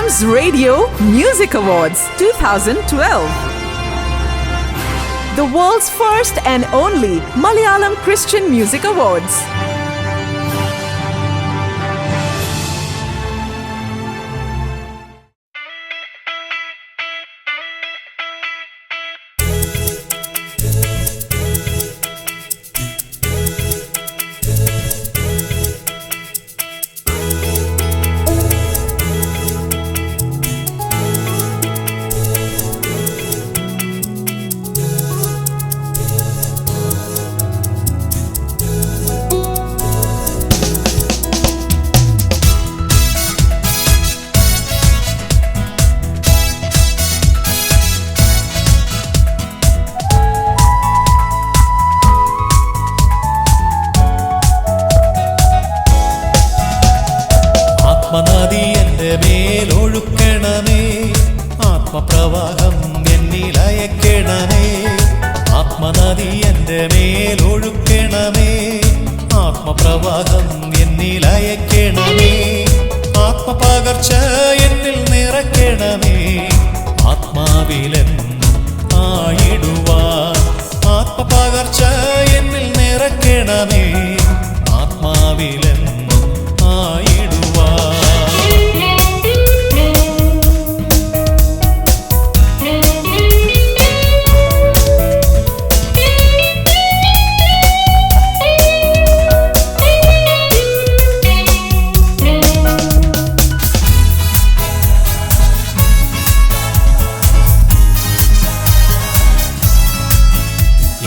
Malayalam's Radio Music Awards 2012. The world's first and only Malayalam Christian Music Awards. ആത്മനദി എൻ്റെ മേലൊഴുക്കണമേ, ആത്മപ്രവാഹം എന്നിൽ അയക്കണമേ. ആത്മനദി എൻ്റെ മേലൊഴുക്കണമേ, ആത്മപ്രവാഹം എന്നിൽ അയക്കണമേ. ആത്മപകർച്ച എന്നിൽ നിറയ്ക്കണമേ, ആത്മാവിലെന്നും ആയിടുവാൻ. ആത്മപകർച്ച എന്നിൽ നിറയ്ക്കണമേ, ആത്മാവിലെന്നും ആയിടുവാൻ.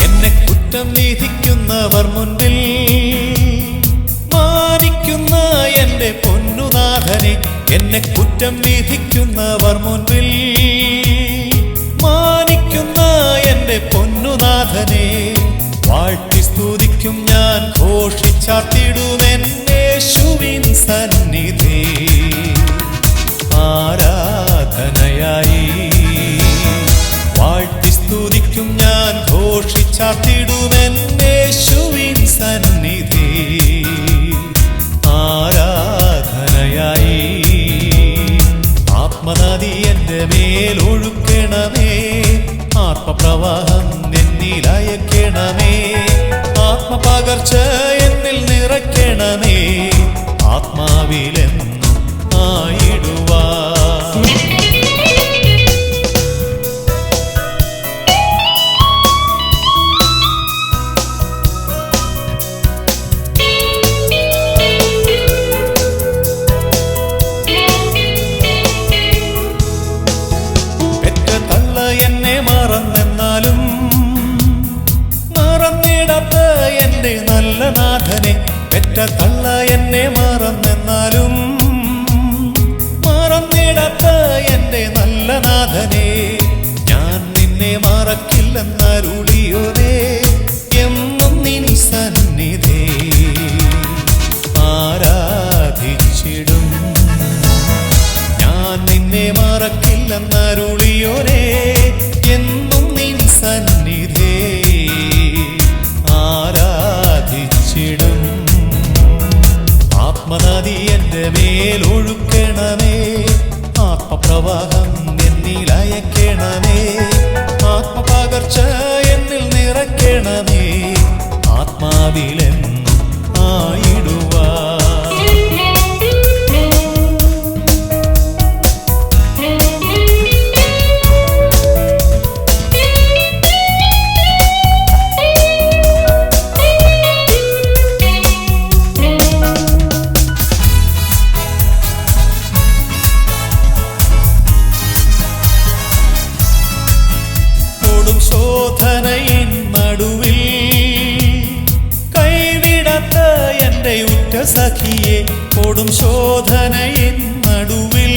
എന്നെ കുറ്റം വിധിക്കുന്നവർ മുൻപിൽ മാനിക്കുന്ന എൻ്റെ പൊന്നുനാഥനെ. എന്നെ കുറ്റം വിധിക്കുന്നവർ മുൻപിൽ മാനിക്കുന്ന എൻ്റെ പൊന്നുനാഥനെ. വാഴ്ത്തി സ്തുതിക്കും ഞാൻ, ഘോഷിച്ചാർത്തിടുമെൻ യേശുവിൻ സന്നിധി. ആരാധനയായി വാഴ്ത്തി സ്തുതിക്കും ഞാൻ, ഘോഷിച്ചാർത്തിടുമെൻ യേശുവിൻ സന്നിധി. ആരാധനയായി ആത്മനദി എൻ്റെ മേലൊഴുക്കണമേ, ആത്മപ്രവാഹം എന്നിൽ അയക്കണമേ. ആത്മപകർച്ച എന്നിൽ നിറയ്ക്കണമേ, ആത്മാവിലെന്നും ആയിടുവാൻ. എന്നെ മറന്നെന്നാലും മറന്നിടാത്ത എൻ്റെ നല്ല നാഥനെ. പെറ്റ തള്ള എന്നെ മറന്നെന്നാലും മറന്നിടാത്ത എൻ്റെ നല്ല നാഥനെ. ഞാൻ നിന്നെ മറക്കില്ലെന്നരുളിയോരേ, എന്നും നിൻ സന്നിധി ആരാധിച്ചിടും. ഞാൻ നിന്നെ മറക്കില്ലെന്നരുളിയോരേ, എന്നും നിൻ സന്നിധി ആരാധിച്ചിടും. ആത്മനദി എൻ്റെ മേലൊഴുക്കണമേ, ആത്മപ്രവാഹം എന്നിൽ അയക്കണമേ. ആത്മപകർച്ച എന്നിൽ നിറയ്ക്കണമേ, ആത്മാവിലെന്നും ആയിടുവാൻ. ശോധനയിൻ നടുവിൽ കൈവിടാത്ത എൻ്റെ ഉറ്റ സഖിയെ. കൊടും ശോധനയിൻ നടുവിൽ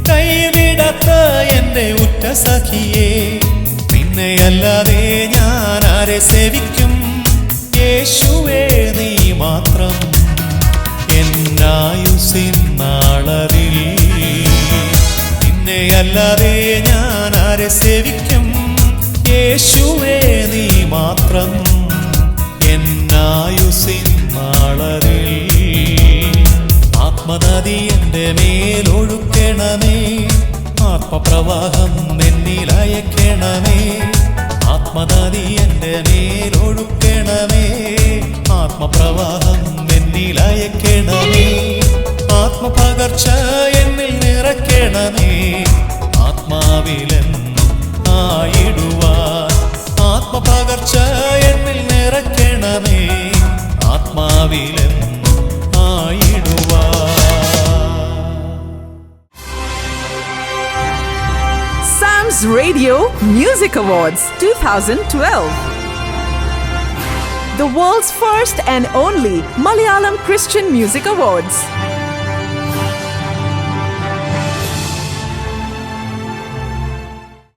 കൈവിടാത്ത എൻ്റെ ഉറ്റ സഖിയെ. നിന്നെയല്ലാതെ ഞാൻ ആരെ സേവിക്കും, യേശുവേ നീ മാത്രം എന്നായുസിൻ നാളറിൽ. നിന്നെയല്ലാതെ ഞാൻ ആരെ സേവിക്കും, യേശുവേ നീ മാത്രം എന്നായുസിൻ നാളറിൽ. ആത്മനദി എൻ്റെ മേലൊഴുക്കണമേ, ആത്മപ്രവാഹം എന്നിൽ അയക്കണമേ. ആത്മനദി എൻ്റെ മേലൊഴുക്കണമേ, ആത്മപ്രവാഹം എന്നിൽ അയക്കണമേ. ആത്മപകർച്ച എന്നിൽ നിറയ്ക്കണമേ, ആത്മാവിലെന്നും ആയിടുവാൻ. ആത്മപകർച്ച എന്നിൽ നിറയ്ക്കണമേ, ആത്മാവിലെന്നും ആയിടുവാൻ. Sam's Radio Music Awards 2012. The world's first and only Malayalam Christian Music Awards.